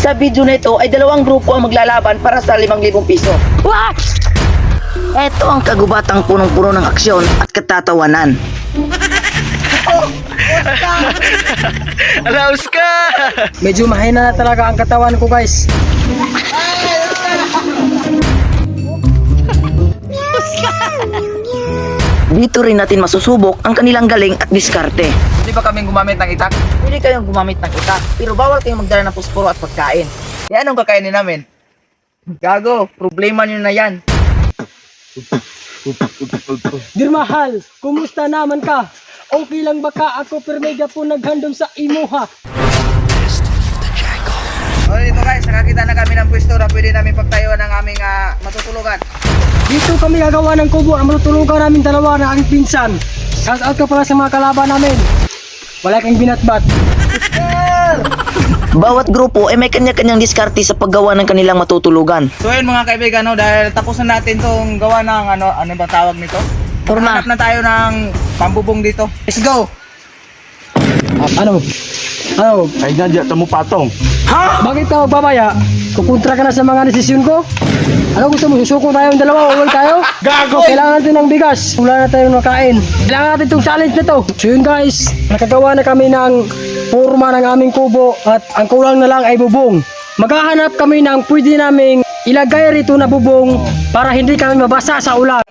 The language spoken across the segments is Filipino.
Sa video na ito ay dalawang grupo ang maglalaban para sa 5,000 piso. What? Ito ang kagubatang punong-puno ng aksyon at katatawanan. Alaos ka! Medyo mahina na talaga ang katawan ko, guys. Dito rin natin masusubok ang kanilang galing at diskarte. Hindi ba kaming gumamit ng itak? Pwede kayong gumamit ng itak, pero bawal kayong magdala ng posporo at pagkain. E anong kakainin namin? Gago, problema nyo na yan. Dear mahal, kumusta naman ka? Okay lang ba ka? Ako permega po naghandom sa imuha. O dito guys, nakakita na kami ng pwesto na pwede namin pagtayo ng aming matutulugan. Dito kami gagawa ng kubo ang matutulugan namin dalawa ng aking pinsan. Shout out ka pala sa mga kalaban namin. Wala kang binatbat. Bawat grupo ay may kanya-kanyang diskarte sa paggawa ng kanilang matutulugan. So yun mga kaibigan, no, dahil tapos na natin tong gawa ng ano ba tawag nito? Forma. Hanap na tayo ng pambubong dito. Let's go! Ano? Ay nandiyan mo patong. Bakit ka magbabaya? Kukontra ka na sa mga desisyon ko? Ano gusto mo? Susuko tayong dalawa? Uwal tayo? Gago! Kailangan natin ng bigas. Wala na tayong nakain. Kailangan natin itong challenge na to. So yun guys, nakagawa na kami ng forma ng aming kubo at ang kulang na lang ay bubong. Maghahanap kami ng pwede naming ilagay rito na bubong para hindi kami mabasa sa ulan.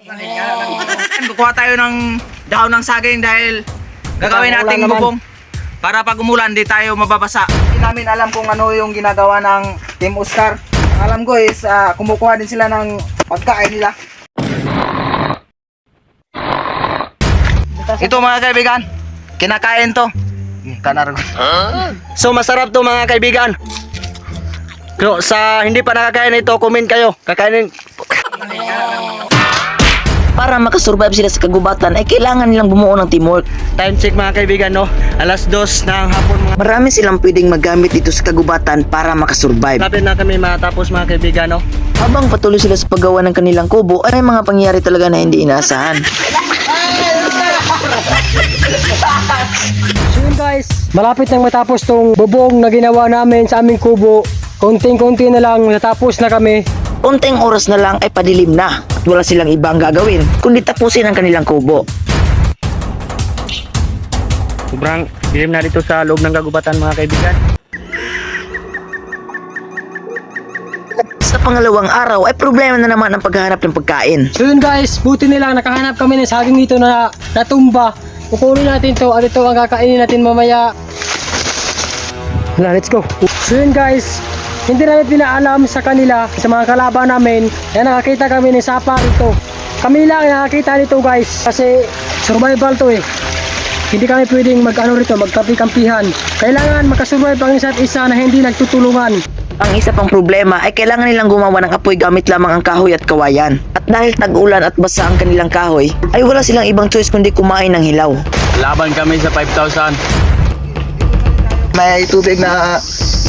Kukuha tayo ng dahon ng saging dahil gagawin Ulan nating naman. bubong. Para pag umulan, di tayo mababasa. Hindi namin alam kung ano yung ginagawa ng Team Oscar. Ang alam ko is kumukuha din sila ng pagkain nila. Ito mga kaibigan, kinakain to. Kanar. So masarap to mga kaibigan. Pero sa hindi pa nakakain ito, comment kayo. Kakainin. Para makasurvive sila sa kagubatan ay kailangan nilang bumuo ng teamwork. Time check mga kaibigan, no. Alas 2 ng hapon mga. Marami silang pwedeng magamit dito sa kagubatan para makasurvive. Lapit na kami matapos mga kaibigan, no. Habang patuloy sila sa paggawa ng kanilang kubo ay may mga pangyayari talaga na hindi inaasahan. So yun guys, malapit nang matapos tong bubong na ginawa namin sa aming kubo. Konting-konti na lang, matapos na kami. Unting oras na lang ay padilim na at wala silang ibang gagawin kundi tapusin ang kanilang kubo. Sobrang dilim na dito sa loob ng kagubatan mga kaibigan. Sa pangalawang araw ay problema na naman ang paghahanap ng pagkain. So yun guys, buti nilang nakahanap kami ng saging dito na natumba. Kukunin natin to at ito ang kakainin natin mamaya. Let's go. So yun guys, hindi namin pinaalam sa kanila, sa mga kalaban namin, na nakakita kami ng sapa rito. Kami lang nakakita nito guys, kasi survival to eh. Hindi kami pwedeng magkampi-kampihan. Kailangan makasurvive ang isa't isa na hindi nagtutulungan. Ang isa pang problema ay kailangan nilang gumawa ng apoy gamit lamang ang kahoy at kawayan. At dahil tag-ulan at basa ang kanilang kahoy, ay wala silang ibang choice kundi kumain ng hilaw. Laban kami sa 5,000. May tubig na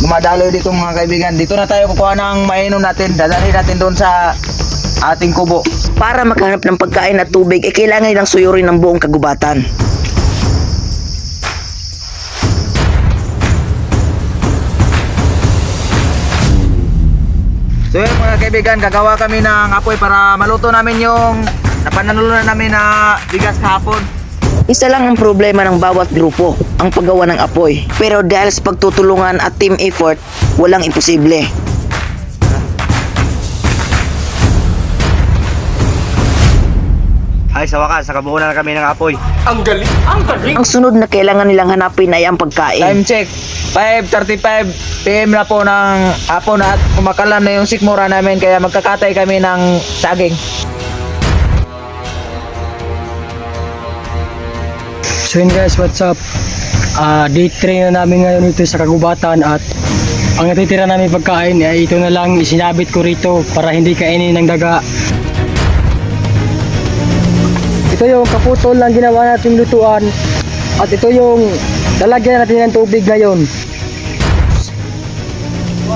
dumadaloy dito mga kaibigan. Dito na tayo kukuha ng mainom natin. Dadalhin natin doon sa ating kubo. Para makahanap ng pagkain at tubig ay kailangan nilang suyurin ng buong kagubatan. So yun mga kaibigan, gagawa kami ng apoy para maluto namin yung napananalunan namin na bigas kahapon. Isa lang ang problema ng bawat grupo, ang paggawa ng apoy. Pero dahil sa pagtutulungan at team effort, walang imposible. Ay sa wakas, nakabuo na kami ng apoy. Ang sunod na kailangan nilang hanapin ay ang pagkain. Time check, 5:35 PM na po ng hapon at kumakalam na yung sikmura namin kaya magkakatay kami ng saging. So yun guys, what's up? Day 3 na namin ngayon dito sa kagubatan at ang natitira namin pagkain ay ito na lang isinabit ko rito para hindi kainin ng daga. Ito yung kaputol lang ginawa natin lutuan at ito yung lalagyan natin ng tubig ngayon.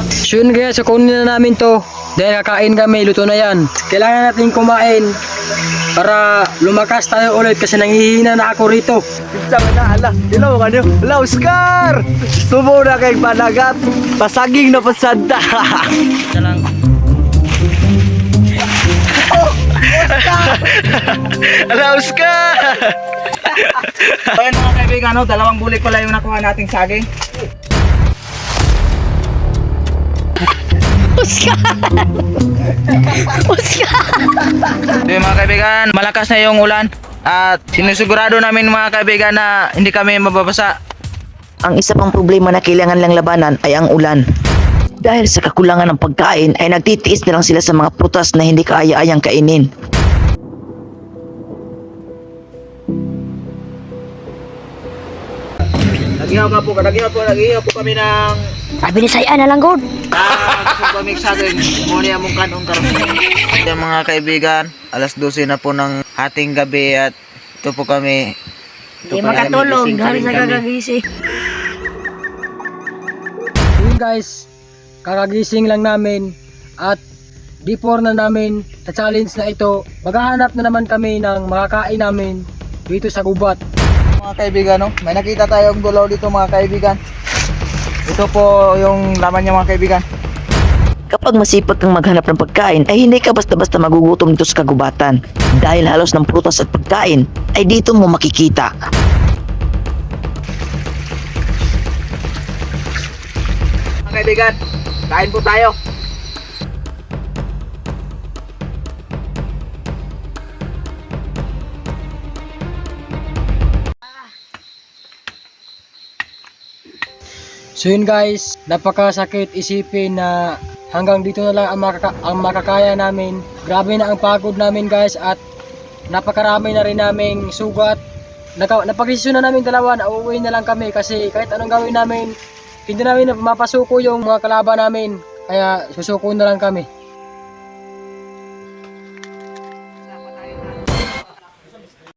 So yun guys, so kunin na namin to. Dahil kakain kami, luto na yan. Kailangan natin kumain para lumakas tayo ulit kasi nanghihina na ako rito. Sabi na, ala, ilaw ka niyo. Ala, Oscar! Subo na kay panagat. Pasaging na pasada. lang. Ala, Oscar! Ayan mga kaibigan, no, dalawang bulik pala yung nakuha nating saging. Yung mga kaibigan, malakas na yung ulan at sinusigurado namin mga kaibigan na hindi kami mababasa. Ang isa pang problema na kailangan lang labanan ay ang ulan. Dahil sa kakulangan ng pagkain ay nagtitiis na lang sila sa mga prutas na hindi kaaya-ayang kainin. Nagihaw po kami ng Sabi ni Saya na lang god. pamig saging. Muna yung kanong karoon. Yung mga kaibigan, alas 12 na po ng hating gabi at ito po kami. Hindi makatulog. Dahil sa kagagising. Yun guys, kakagising lang namin at before na namin sa challenge na ito, maghahanap na naman kami ng makakain namin dito sa gubat. Mga kaibigan, no? May nakita tayong gulaw dito mga kaibigan. Ito po yung laman niya mga kaibigan. Kapag masipag kang maghanap ng pagkain ay hindi ka basta-basta magugutom dito sa kagubatan. Dahil halos ng prutas at pagkain ay dito mo makikita. Mga kaibigan, kain po tayo. So yun guys, napakasakit isipin na hanggang dito na lang ang makakaya namin. Grabe na ang pagod namin guys at napakarami na rin naming sugat. Napag-isisyon na namin dalawa na uuwi na lang kami kasi kahit anong gawin namin, hindi namin mapasuko yung mga kalaban namin. Kaya susuko na lang kami.